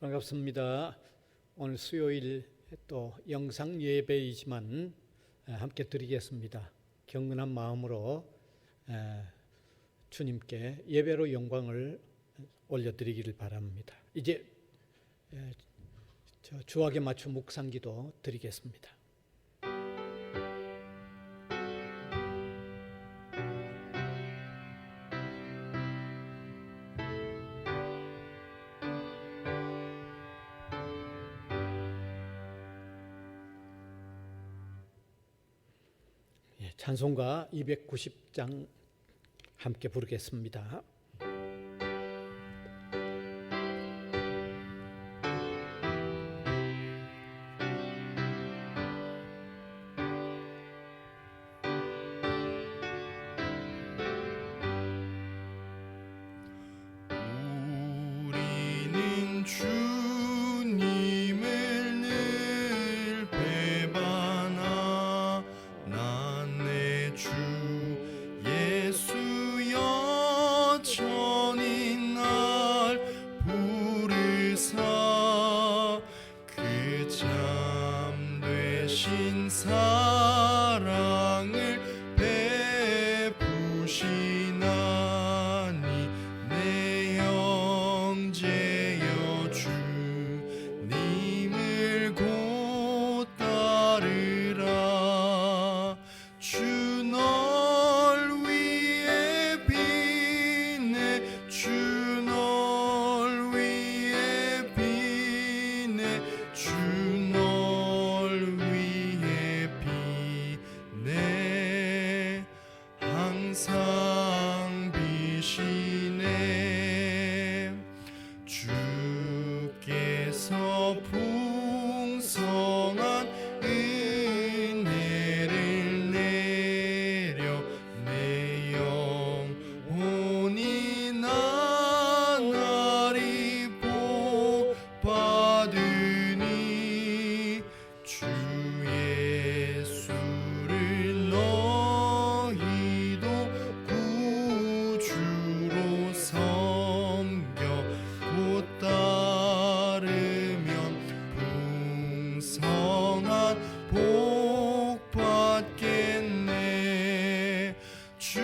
반갑습니다. 오늘 수요일 또 영상 예배이지만 함께 드리겠습니다. 경건한 마음으로 주님께 예배로 영광을 올려드리기를 바랍니다. 이제 주악에 맞춘 묵상기도 드리겠습니다. 찬송가 290장 함께 부르겠습니다. 우리는 주님을 늘 배반하 난 주 예수 여전히 날 부르사 그 참되신 사랑을 베푸시나니 내 형제여 주님을 곧 따르라. 주 널 위해 비네 주 널 위해 비네 주 널 위해 비네 항상 비시네. 주께서 풍성한 은혜를 내려 내 영혼이 나날이 복 받으니 주 예수를 너희도 구주로 섬겨 곧 따르면 풍성한 복 받겠네. 주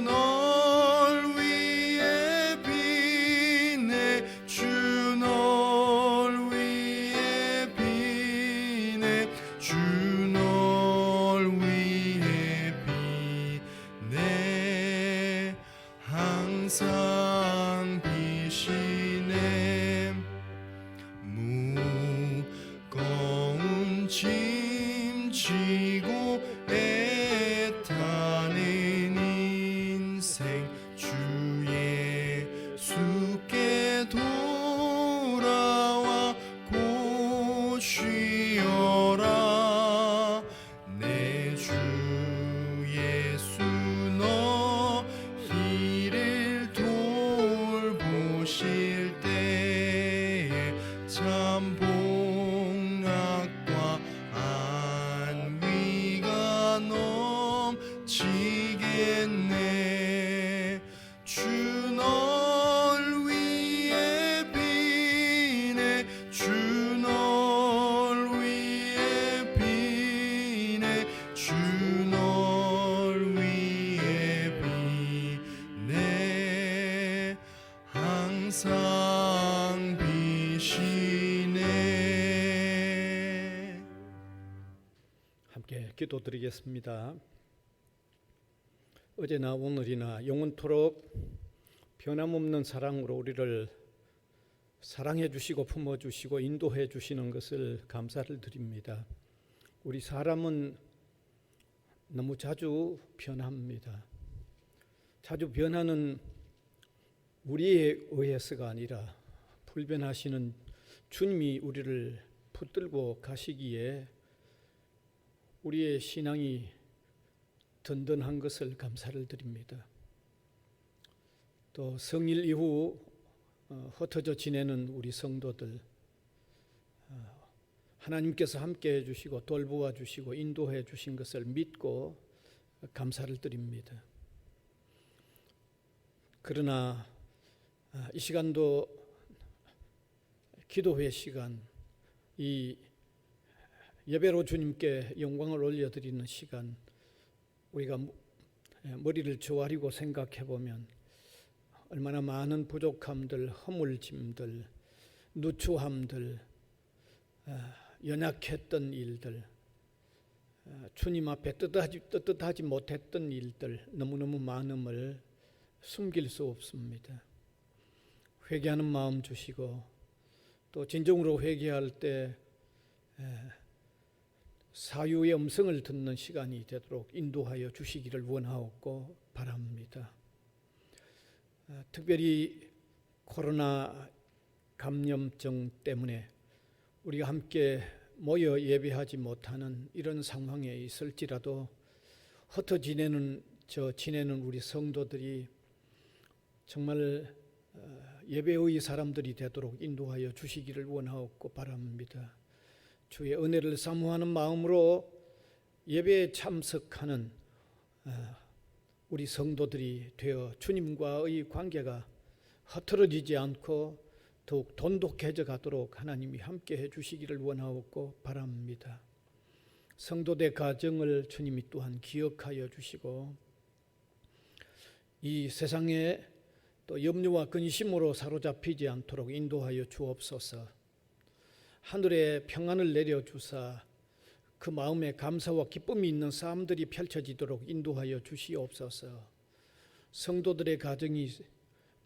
널 위해 비네 주 널 위해 비네 주 널 위해 비네 항상 비시네. 무거운 짐 지고 애타는 인생 주 예수께 돌아와 곧 쉬어라. 내 주 예수 너희를 돌보실 때에 참 복락과 안위가 넘치겠네. 주 널 위해 비네 주 널 위해 비네 주 널 위해 비네 항상 비시네. 함께 기도드리겠습니다. 어제나 오늘이나 영원토록 변함없는 사랑으로 우리를 사랑해 주시고 품어 주시고 인도해 주시는 것을 감사를 드립니다. 우리 사람은 너무 자주 변합니다. 자주 변하는 우리에 의해서가 아니라 불변하시는 주님이 우리를 붙들고 가시기에 우리의 신앙이 든든한 것을 감사를 드립니다. 또 성일 이후 흩어져 지내는 우리 성도들 하나님께서 함께 해주시고 돌보아 주시고 인도해 주신 것을 믿고 감사를 드립니다. 그러나 이 시간도 기도회 시간, 이 예배로 주님께 영광을 올려드리는 시간, 우리가 머리를 조아리고 생각해 보면 얼마나 많은 부족함들, 허물짐들, 누추함들, 연약했던 일들, 주님 앞에 떳떳하지 못했던 일들 너무너무 많음을 숨길 수 없습니다. 회개하는 마음 주시고 또 진정으로 회개할 때 사유의 음성을 듣는 시간이 되도록 인도하여 주시기를 원하옵고 바랍니다. 특별히 코로나 감염증 때문에 우리가 함께 모여 예배하지 못하는 이런 상황에 있을지라도 흩어지내는 우리 성도들이 정말 예배의 사람들이 되도록 인도하여 주시기를 원하옵고 바랍니다. 주의 은혜를 사모하는 마음으로 예배에 참석하는 우리 성도들이 되어 주님과의 관계가 흐트러지지 않고 더욱 돈독해져 가도록 하나님이 함께해 주시기를 원하옵고 바랍니다. 성도들 가정을 주님이 또한 기억하여 주시고 이 세상에 또 염려와 근심으로 사로잡히지 않도록 인도하여 주옵소서. 하늘에 평안을 내려주사 그 마음에 감사와 기쁨이 있는 삶들이 펼쳐지도록 인도하여 주시옵소서. 성도들의 가정이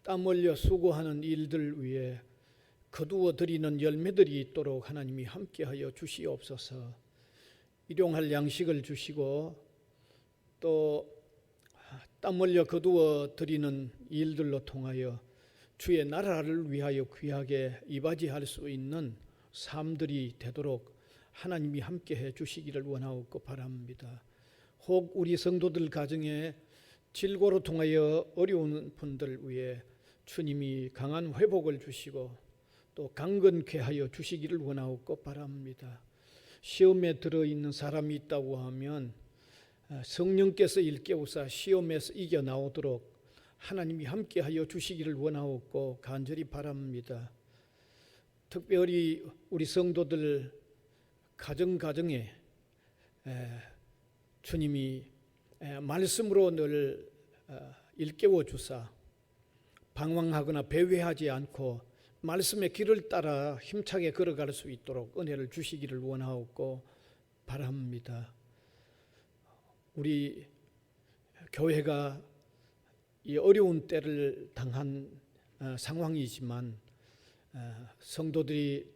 땀 흘려 수고하는 일들 위에 거두어 드리는 열매들이 있도록 하나님이 함께하여 주시옵소서. 일용할 양식을 주시고 또 땀 흘려 거두어 드리는 일들로 통하여 주의 나라를 위하여 귀하게 이바지할 수 있는 삶들이 되도록 하나님이 함께해 주시기를 원하옵고 바랍니다. 혹 우리 성도들 가정에 질고로 통하여 어려운 분들 위해 주님이 강한 회복을 주시고 또 강건케 하여 주시기를 원하옵고 바랍니다. 시험에 들어있는 사람이 있다고 하면 성령께서 일깨우사 시험에서 이겨나오도록 하나님이 함께하여 주시기를 원하옵고 간절히 바랍니다. 특별히 우리 성도들 가정에 주님이 말씀으로 늘 일깨워 주사 방황하거나 배회하지 않고 말씀의 길을 따라 힘차게 걸어갈 수 있도록 은혜를 주시기를 원하옵고 바랍니다. 우리 교회가 이 어려운 때를 당한 상황이지만 성도들이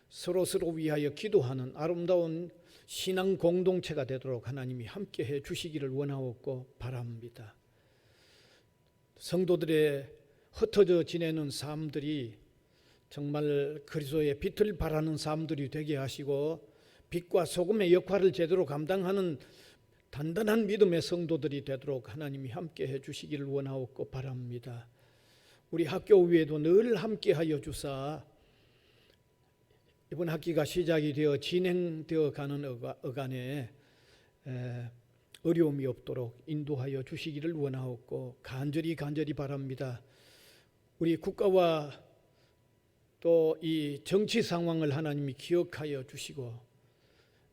서로 위하여 기도하는 아름다운 신앙 공동체가 되도록 하나님이 함께해 주시기를 원하옵고 바랍니다. 성도들의 흩어져 지내는 삶들이 정말 그리스도의 빛을 발하는 삶들이 되게 하시고 빛과 소금의 역할을 제대로 감당하는 단단한 믿음의 성도들이 되도록 하나님이 함께해 주시기를 원하옵고 바랍니다. 우리 학교 위에도 늘 함께하여 주사 이번 학기가 시작이 되어 진행되어 가는 어간에 어려움이 없도록 인도하여 주시기를 원하옵고 간절히 바랍니다. 우리 국가와 또 이 정치 상황을 하나님이 기억하여 주시고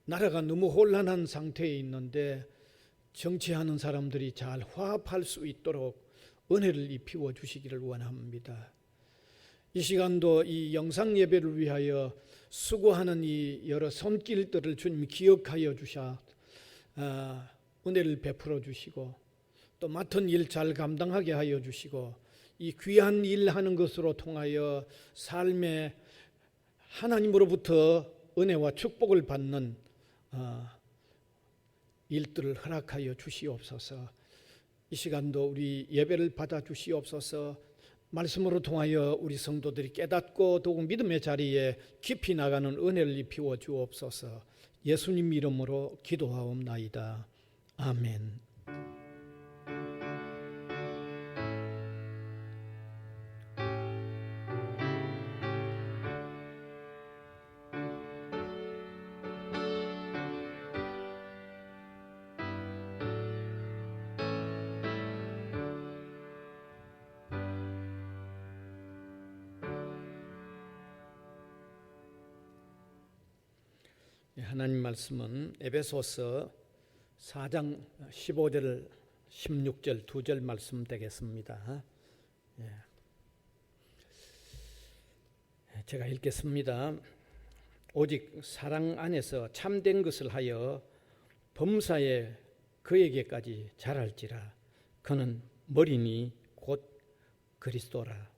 나라가 너무 혼란한 상태에 있는데 정치하는 사람들이 잘 화합할 수 있도록 은혜를 입히워 주시기를 원합니다. 이 시간도 이 영상 예배를 위하여 수고하는 이 여러 손길들을 주님 기억하여 주셔 은혜를 베풀어 주시고 또 맡은 일 잘 감당하게 하여 주시고 이 귀한 일 하는 것으로 통하여 삶에 하나님으로부터 은혜와 축복을 받는 일들을 허락하여 주시옵소서. 이 시간도 우리 예배를 받아 주시옵소서. 말씀으로 통하여 우리 성도들이 깨닫고 더욱 믿음의 자리에 깊이 나가는 은혜를 입히워 주옵소서. 예수님 이름으로 기도하옵나이다. 아멘. 하나님 말씀은 에베소서 4장 15절 16절 2절 말씀 되겠습니다. 제가 읽겠습니다. 오직 사랑 안에서 참된 것을 하여 범사에 그에게까지 자랄지라. 그는 머리니 곧 그리스도라.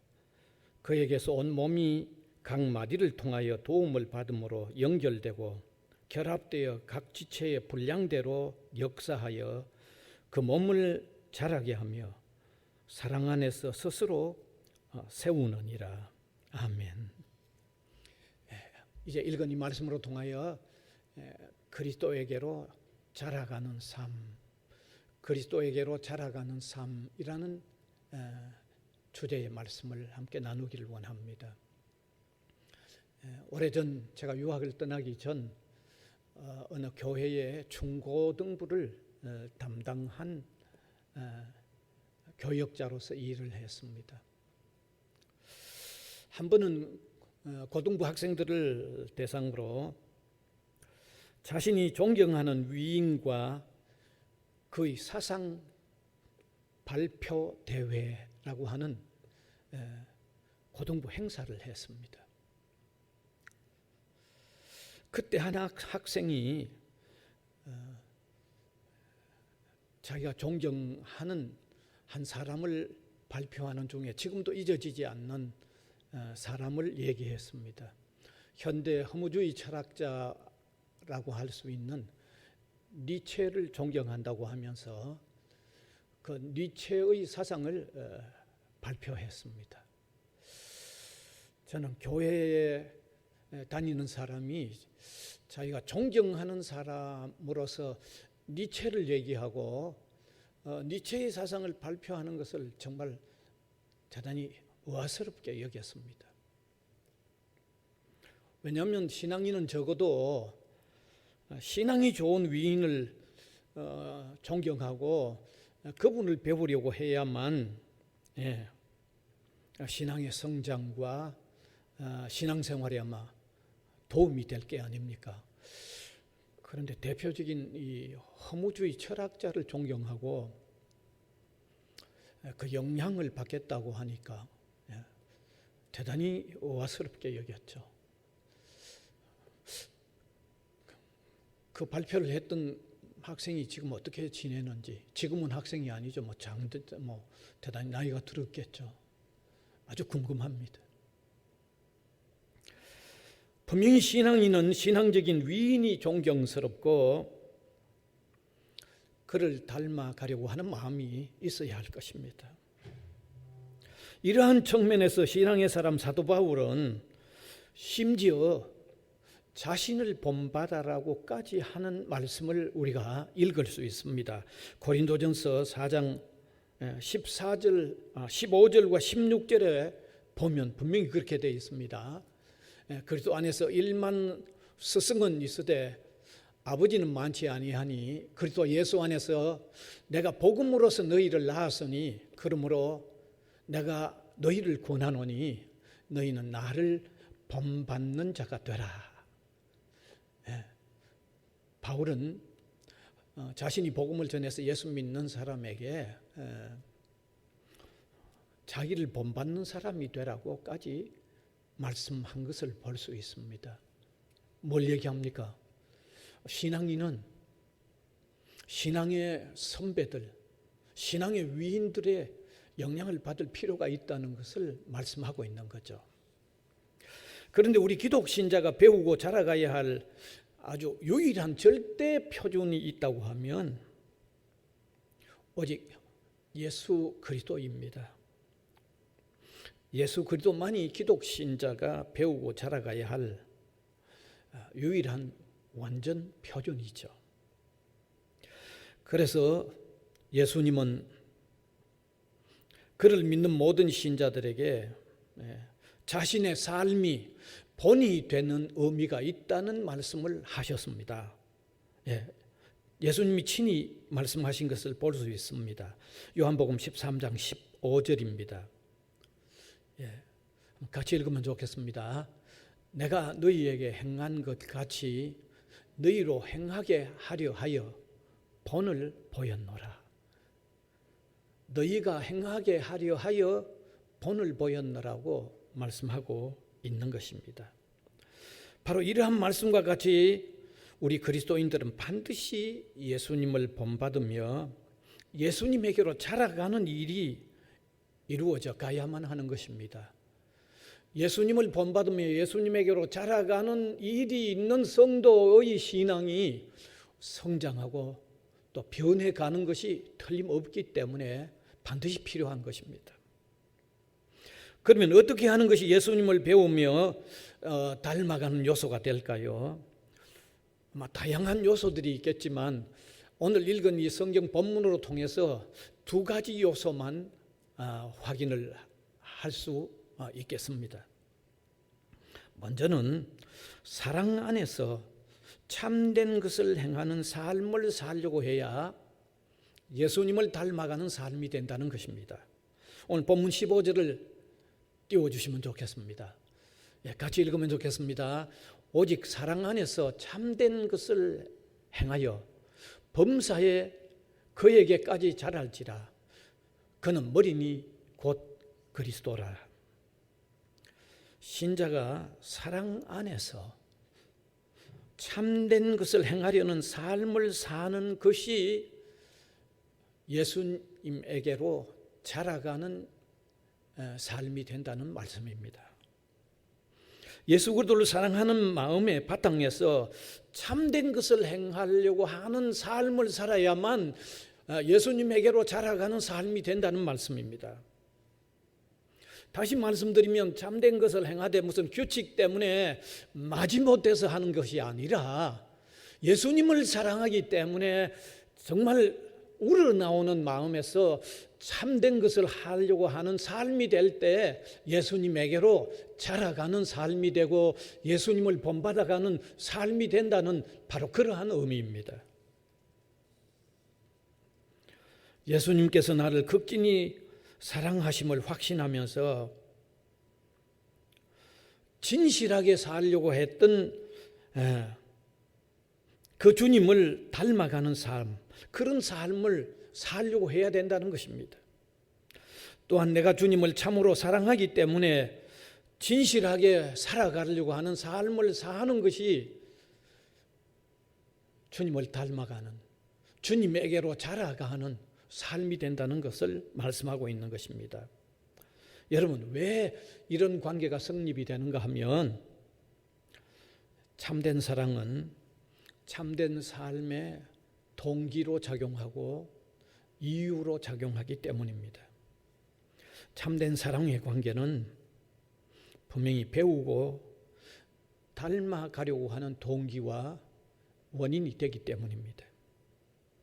그에게서 온 몸이 각 마디를 통하여 도움을 받음으로 연결되고 결합되어 각 지체의 분량대로 역사하여 그 몸을 자라게 하며 사랑 안에서 스스로 세우느니라. 아멘. 이제 읽은 이 말씀으로 통하여 그리스도에게로 자라가는 삶, 그리스도에게로 자라가는 삶이라는 주제의 말씀을 함께 나누기를 원합니다. 오래전 제가 유학을 떠나기 전 어느 교회의 중고등부를 담당한 교역자로서 일을 했습니다. 한 번은 고등부 학생들을 대상으로 자신이 존경하는 위인과 그의 사상 발표 대회라고 하는 고등부 행사를 했습니다. 그때 한 학생이 자기가 존경하는 한 사람을 발표하는 중에 지금도 잊어지지 않는 사람을 얘기했습니다. 현대 허무주의 철학자라고 할 수 있는 니체를 존경한다고 하면서 그 니체의 사상을 발표했습니다. 저는 교회에 다니는 사람이 자기가 존경하는 사람으로서 니체를 얘기하고 니체의 사상을 발표하는 것을 정말 대단히 우아스럽게 여겼습니다. 왜냐하면 신앙인은 적어도 신앙이 좋은 위인을 존경하고 그분을 배우려고 해야만 신앙의 성장과 신앙생활에 아마 도움이 될 게 아닙니까? 그런데 대표적인 이 허무주의 철학자를 존경하고 그 영향을 받겠다고 하니까 대단히 우아스럽게 여겼죠. 그 발표를 했던 학생이 지금 어떻게 지내는지, 지금은 학생이 아니죠. 대단히 나이가 들었겠죠. 아주 궁금합니다. 분명히 신앙인은 신앙적인 위인이 존경스럽고 그를 닮아가려고 하는 마음이 있어야 할 것입니다. 이러한 측면에서 신앙의 사람 사도 바울은 심지어 자신을 본받아라고까지 하는 말씀을 우리가 읽을 수 있습니다. 고린도전서 4장 15절과 16절에 보면 분명히 그렇게 되어 있습니다. 그리스도 안에서 일만 스승은 있으되 아버지는 많지 아니하니 그리스도 예수 안에서 내가 복음으로서 너희를 낳았으니 그러므로 내가 너희를 권하노니 너희는 나를 본받는 자가 되라. 바울은 자신이 복음을 전해서 예수 믿는 사람에게 자기를 본받는 사람이 되라고까지 말씀한 것을 볼 수 있습니다. 뭘 얘기합니까? 신앙인은 신앙의 선배들, 신앙의 위인들의 영향을 받을 필요가 있다는 것을 말씀하고 있는 거죠. 그런데 우리 기독 신자가 배우고 자라가야 할 아주 유일한 절대 표준이 있다고 하면 오직 예수 그리스도입니다. 예수 그리스도만이 기독 신자가 배우고 자라가야 할 유일한 완전 표준이죠. 그래서 예수님은 그를 믿는 모든 신자들에게 자신의 삶이 본이 되는 의미가 있다는 말씀을 하셨습니다. 예수님이 친히 말씀하신 것을 볼 수 있습니다. 요한복음 13장 15절입니다. 같이 읽으면 좋겠습니다. 내가 너희에게 행한 것 같이 너희로 행하게 하려 하여 본을 보였노라. 너희가 행하게 하려 하여 본을 보였노라고 말씀하고 있는 것입니다. 바로 이러한 말씀과 같이 우리 그리스도인들은 반드시 예수님을 본받으며 예수님에게로 자라가는 일이 이루어져 가야만 하는 것입니다. 예수님을 본받으며 예수님에게로 자라가는 일이 있는 성도의 신앙이 성장하고 또 변해가는 것이 틀림없기 때문에 반드시 필요한 것입니다. 그러면 어떻게 하는 것이 예수님을 배우며 닮아가는 요소가 될까요? 아마 다양한 요소들이 있겠지만 오늘 읽은 이 성경 본문으로 통해서 두 가지 요소만 확인을 할 수 있겠습니다. 먼저는 사랑 안에서 참된 것을 행하는 삶을 살려고 해야 예수님을 닮아가는 삶이 된다는 것입니다. 오늘 본문 15절을 띄워주시면 좋겠습니다. 같이 읽으면 좋겠습니다. 오직 사랑 안에서 참된 것을 행하여 범사에 그에게까지 자랄지라. 그는 머리니 곧 그리스도라. 신자가 사랑 안에서 참된 것을 행하려는 삶을 사는 것이 예수님에게로 자라가는 삶이 된다는 말씀입니다. 예수 그리스도를 사랑하는 마음의 바탕에서 참된 것을 행하려고 하는 삶을 살아야만 예수님에게로 자라가는 삶이 된다는 말씀입니다. 다시 말씀드리면 참된 것을 행하되 무슨 규칙 때문에 마지못해서 하는 것이 아니라 예수님을 사랑하기 때문에 정말 우러나오는 마음에서 참된 것을 하려고 하는 삶이 될 때 예수님에게로 자라가는 삶이 되고 예수님을 본받아가는 삶이 된다는 바로 그러한 의미입니다. 예수님께서 나를 극진히 사랑하심을 확신하면서 진실하게 살려고 했던 그 주님을 닮아가는 삶, 그런 삶을 살려고 해야 된다는 것입니다. 또한 내가 주님을 참으로 사랑하기 때문에 진실하게 살아가려고 하는 삶을 사는 것이 주님을 닮아가는, 주님에게로 자라가는 삶이 된다는 것을 말씀하고 있는 것입니다. 여러분, 왜 이런 관계가 성립이 되는가 하면 참된 사랑은 참된 삶의 동기로 작용하고 이유로 작용하기 때문입니다. 참된 사랑의 관계는 분명히 배우고 닮아가려고 하는 동기와 원인이 되기 때문입니다.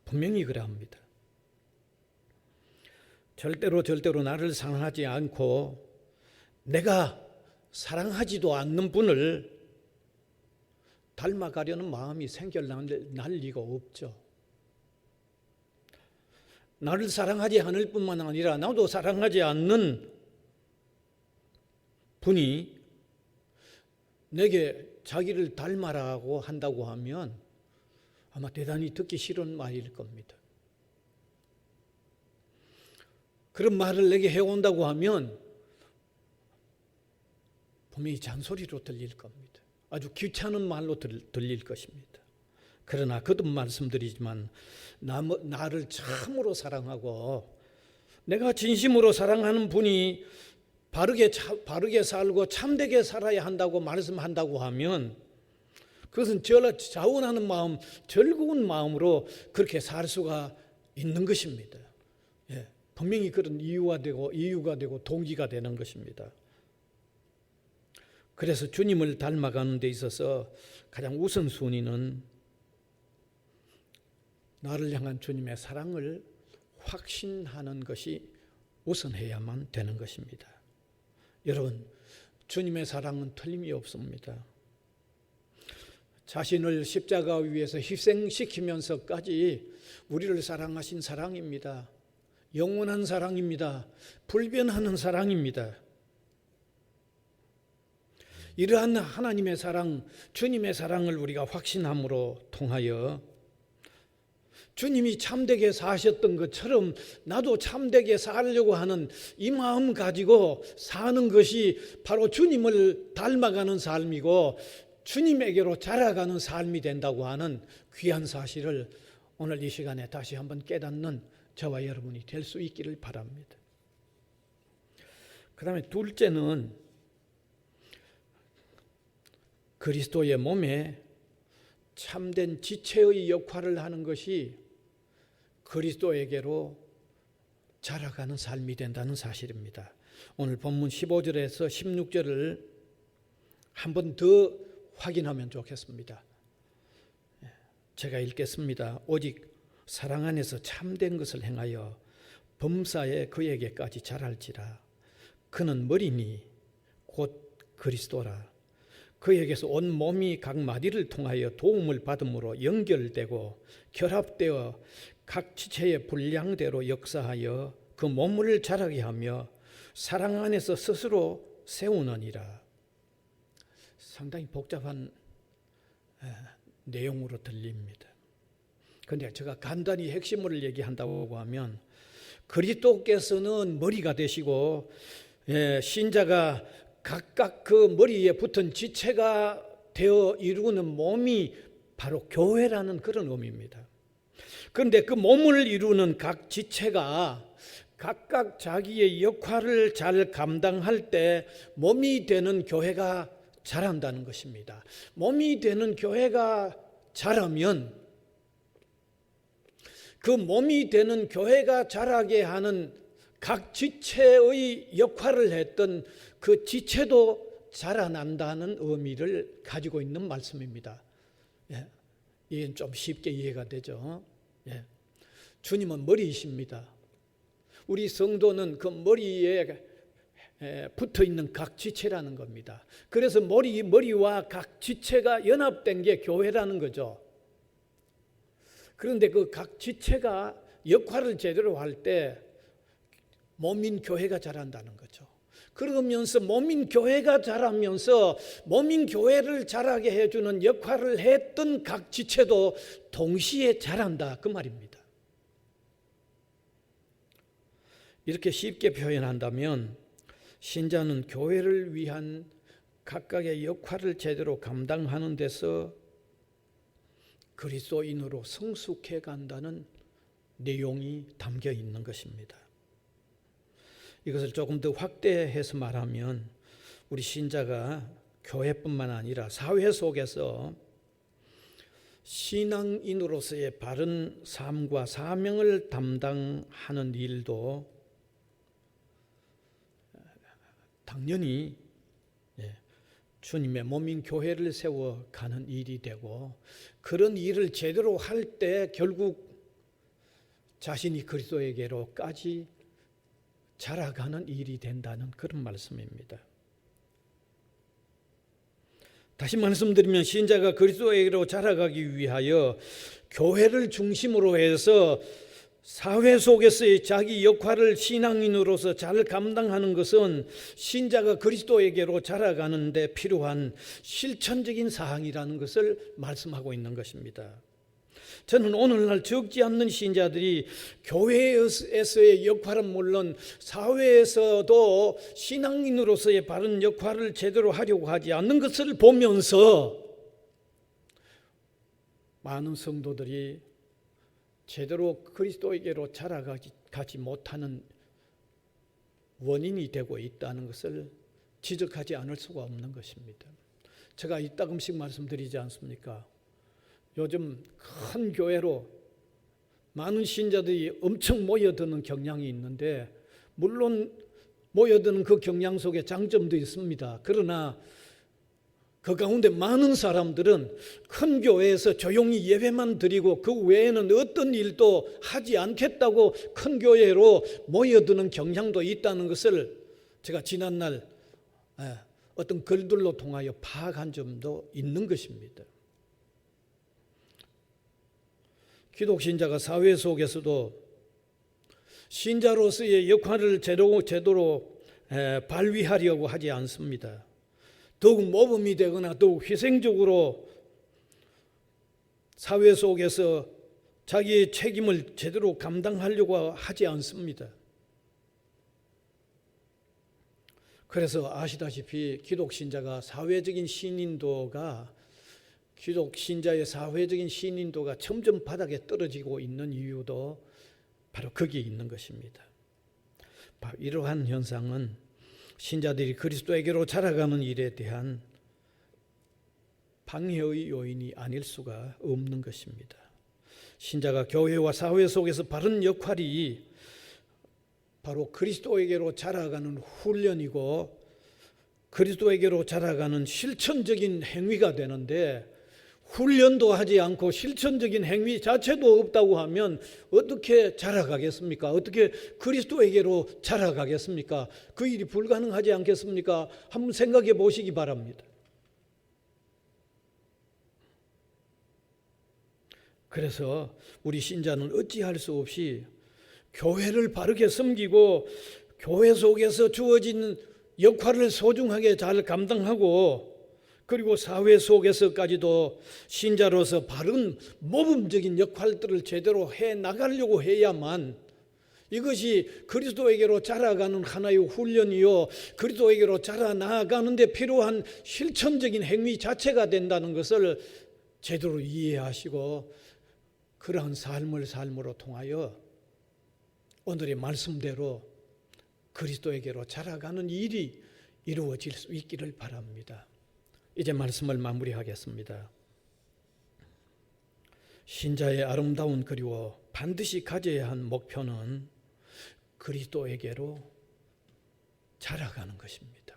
분명히 그러합니다. 절대로 나를 사랑하지 않고 내가 사랑하지도 않는 분을 닮아가려는 마음이 생겨날 리가 없죠. 나를 사랑하지 않을 뿐만 아니라 나도 사랑하지 않는 분이 내게 자기를 닮아라고 한다고 하면 아마 대단히 듣기 싫은 말일 겁니다. 그런 말을 내게 해온다고 하면 분명히 잔소리로 들릴 겁니다. 아주 귀찮은 말로 들릴 것입니다. 그러나 거듭 말씀드리지만 나를 참으로 사랑하고 내가 진심으로 사랑하는 분이 바르게 살고 참되게 살아야 한다고 말씀한다고 하면 그것은 자원하는 마음, 즐거운 마음으로 그렇게 살 수가 있는 것입니다. 예, 분명히 그런 이유가 되고 동기가 되는 것입니다. 그래서 주님을 닮아가는 데 있어서 가장 우선순위는 나를 향한 주님의 사랑을 확신하는 것이 우선해야만 되는 것입니다. 여러분, 주님의 사랑은 틀림이 없습니다. 자신을 십자가 위에서 희생시키면서까지 우리를 사랑하신 사랑입니다. 영원한 사랑입니다. 불변하는 사랑입니다. 이러한 하나님의 사랑, 주님의 사랑을 우리가 확신함으로 통하여 주님이 참되게 사셨던 것처럼 나도 참되게 살려고 하는 이 마음 가지고 사는 것이 바로 주님을 닮아가는 삶이고 주님에게로 자라가는 삶이 된다고 하는 귀한 사실을 오늘 이 시간에 다시 한번 깨닫는 저와 여러분이 될 수 있기를 바랍니다. 그 다음에 둘째는 그리스도의 몸에 참된 지체의 역할을 하는 것이 그리스도에게로 자라가는 삶이 된다는 사실입니다. 오늘 본문 15절에서 16절을 한 번 더 확인하면 좋겠습니다. 제가 읽겠습니다. 오직 사랑 안에서 참된 것을 행하여 범사에 그에게까지 자랄지라. 그는 머리니 곧 그리스도라. 그에게서 온 몸이 각 마디를 통하여 도움을 받음으로 연결되고 결합되어 각 지체의 분량대로 역사하여 그 몸을 자라게 하며 사랑 안에서 스스로 세우느니라. 상당히 복잡한 내용으로 들립니다. 그런데 제가 간단히 핵심을 얘기한다고 하면 그리스도께서는 머리가 되시고 신자가 각각 그 머리에 붙은 지체가 되어 이루는 몸이 바로 교회라는 그런 의미입니다. 그런데 그 몸을 이루는 각 지체가 각각 자기의 역할을 잘 감당할 때 몸이 되는 교회가 자란다는 것입니다. 몸이 되는 교회가 자라면 그 몸이 되는 교회가 자라게 하는 각 지체의 역할을 했던 그 지체도 자라난다는 의미를 가지고 있는 말씀입니다. 이건 좀 쉽게 이해가 되죠. 주님은 머리이십니다. 우리 성도는 그 머리에 붙어 있는 각 지체라는 겁니다. 그래서 머리와 각 지체가 연합된 게 교회라는 거죠. 그런데 그 각 지체가 역할을 제대로 할 때 몸인 교회가 자란다는 거죠. 그러면서 몸인 교회가 자라면서 몸인 교회를 자라게 해주는 역할을 했던 각 지체도 동시에 자란다 그 말입니다. 이렇게 쉽게 표현한다면 신자는 교회를 위한 각각의 역할을 제대로 감당하는 데서 그리스도인으로 성숙해 간다는 내용이 담겨 있는 것입니다. 이것을 조금 더 확대해서 말하면 우리 신자가 교회뿐만 아니라 사회 속에서 신앙인으로서의 바른 삶과 사명을 담당하는 일도 당연히 주님의 몸인 교회를 세워가는 일이 되고 그런 일을 제대로 할 때 결국 자신이 그리스도에게로까지 자라가는 일이 된다는 그런 말씀입니다. 다시 말씀드리면 신자가 그리스도에게로 자라가기 위하여 교회를 중심으로 해서 사회 속에서의 자기 역할을 신앙인으로서 잘 감당하는 것은 신자가 그리스도에게로 자라가는 데 필요한 실천적인 사항이라는 것을 말씀하고 있는 것입니다. 저는 오늘날 적지 않는 신자들이 교회에서의 역할은 물론 사회에서도 신앙인으로서의 바른 역할을 제대로 하려고 하지 않는 것을 보면서 많은 성도들이 제대로 그리스도에게로 자라가지 못하는 원인이 되고 있다는 것을 지적하지 않을 수가 없는 것입니다. 제가 이따금씩 말씀드리지 않습니까? 요즘 큰 교회로 많은 신자들이 엄청 모여드는 경향이 있는데 물론 모여드는 그 경향 속에 장점도 있습니다. 그러나 그 가운데 많은 사람들은 큰 교회에서 조용히 예배만 드리고 그 외에는 어떤 일도 하지 않겠다고 큰 교회로 모여드는 경향도 있다는 것을 제가 지난날 어떤 글들로 통하여 파악한 점도 있는 것입니다. 기독신자가 사회 속에서도 신자로서의 역할을 제대로 발휘하려고 하지 않습니다. 더욱 모범이 되거나 더욱 희생적으로 사회 속에서 자기의 책임을 제대로 감당하려고 하지 않습니다. 그래서 아시다시피 기독신자의 사회적인 신인도가 점점 바닥에 떨어지고 있는 이유도 바로 거기에 있는 것입니다. 바로 이러한 현상은 신자들이 그리스도에게로 자라가는 일에 대한 방해의 요인이 아닐 수가 없는 것입니다. 신자가 교회와 사회 속에서 바른 역할이 바로 그리스도에게로 자라가는 훈련이고 그리스도에게로 자라가는 실천적인 행위가 되는데, 훈련도 하지 않고 실천적인 행위 자체도 없다고 하면 어떻게 자라가겠습니까? 어떻게 그리스도에게로 자라가겠습니까? 그 일이 불가능하지 않겠습니까? 한번 생각해 보시기 바랍니다. 그래서 우리 신자는 어찌할 수 없이 교회를 바르게 섬기고 교회 속에서 주어진 역할을 소중하게 잘 감당하고, 그리고 사회 속에서까지도 신자로서 바른 모범적인 역할들을 제대로 해 나가려고 해야만 이것이 그리스도에게로 자라가는 하나의 훈련이요, 그리스도에게로 자라나가는 데 필요한 실천적인 행위 자체가 된다는 것을 제대로 이해하시고, 그러한 삶으로 통하여 오늘의 말씀대로 그리스도에게로 자라가는 일이 이루어질 수 있기를 바랍니다. 이제 말씀을 마무리하겠습니다. 신자의 아름다운 그리고 반드시 가져야 한 목표는 그리스도에게로 자라가는 것입니다.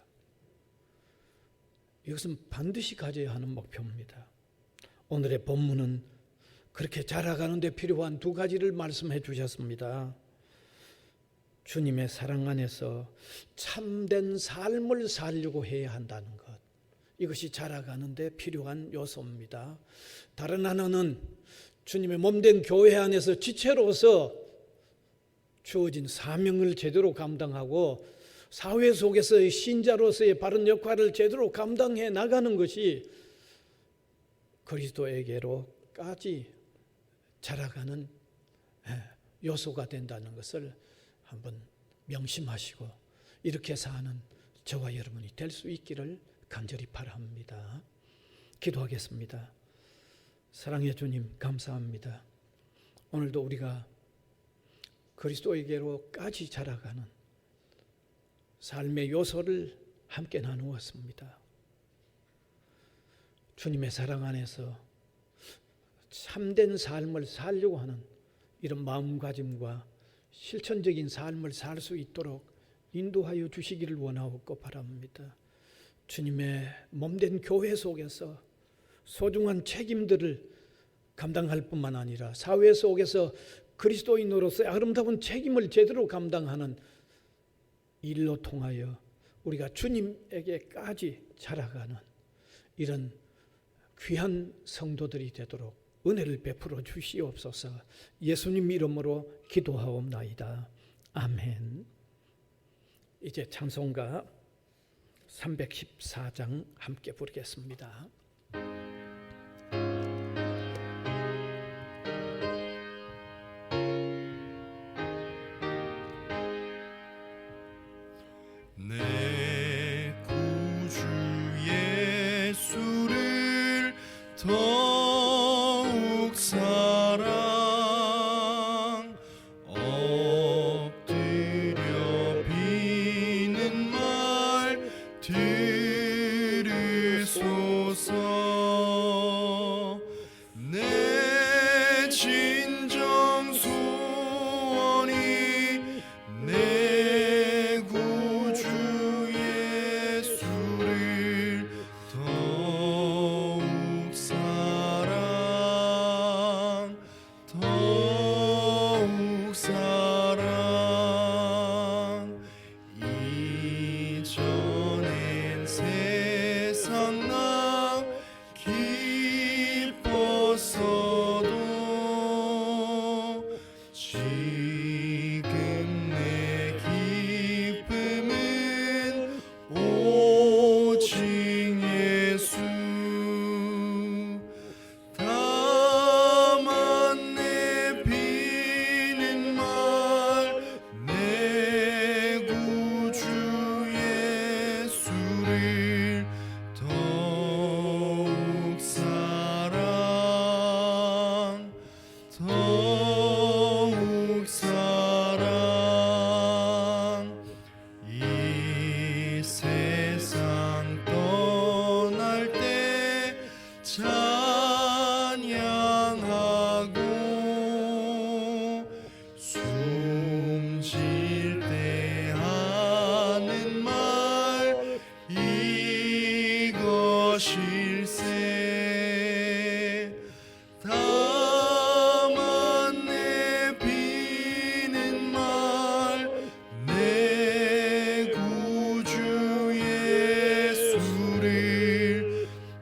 이것은 반드시 가져야 하는 목표입니다. 오늘의 본문은 그렇게 자라가는 데 필요한 두 가지를 말씀해 주셨습니다. 주님의 사랑 안에서 참된 삶을 살려고 해야 한다는 것, 이것이 자라가는 데 필요한 요소입니다. 다른 하나는 주님의 몸된 교회 안에서 지체로서 주어진 사명을 제대로 감당하고 사회 속에서의 신자로서의 바른 역할을 제대로 감당해 나가는 것이 그리스도에게로까지 자라가는 요소가 된다는 것을 한번 명심하시고 이렇게 사는 저와 여러분이 될 수 있기를 간절히 바랍니다. 기도하겠습니다. 사랑의 주님, 감사합니다. 오늘도 우리가 그리스도에게로까지 자라가는 삶의 요소를 함께 나누었습니다. 주님의 사랑 안에서 참된 삶을 살려고 하는 이런 마음가짐과 실천적인 삶을 살 수 있도록 인도하여 주시기를 원하옵고 바랍니다. 주님의 몸된 교회 속에서 소중한 책임들을 감당할 뿐만 아니라 사회 속에서 그리스도인으로서의 아름다운 책임을 제대로 감당하는 일로 통하여 우리가 주님에게까지 자라가는 이런 귀한 성도들이 되도록 은혜를 베풀어 주시옵소서. 예수님 이름으로 기도하옵나이다. 아멘. 이제 찬송가 314장 함께 부르겠습니다. 내 구주 예수를 더욱 사랑 엎드려 비는 말 들으소서. 내 진정 소원이 내 구주 예수를 더욱 사랑 이전엔 하실세 다만 내 비는 말 내 구주 예수를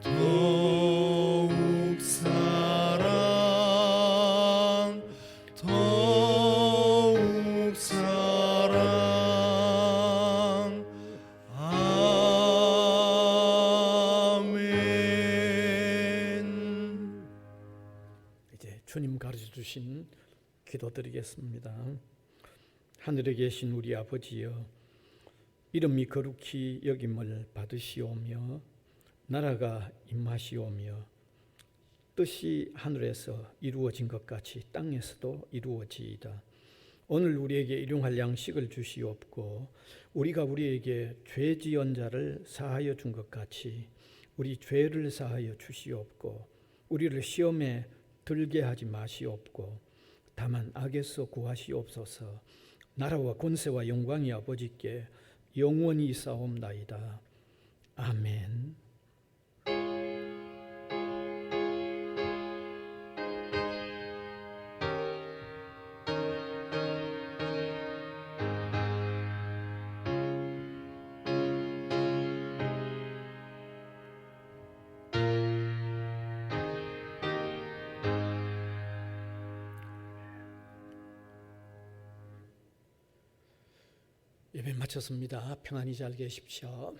더욱 사랑 더욱 사랑 아멘. 이제 주님 가르쳐 주신 기도드리겠습니다. 하늘에 계신 우리 아버지여, 이름이 거룩히 여김을 받으시오며 나라가 임하시오며 뜻이 하늘에서 이루어진 것 같이 땅에서도 이루어지이다. 오늘 우리에게 일용할 양식을 주시옵고 우리가 우리에게 죄 지은 자를 사하여 준 것 같이 우리 죄를 사하여 주시옵고 우리를 시험에 들게 하지 마시옵고 다만 악에서 구하시옵소서. 나라와 권세와 영광이 아버지께 영원히 있사옵나이다. 아멘. 예배 마쳤습니다. 평안히 잘 계십시오.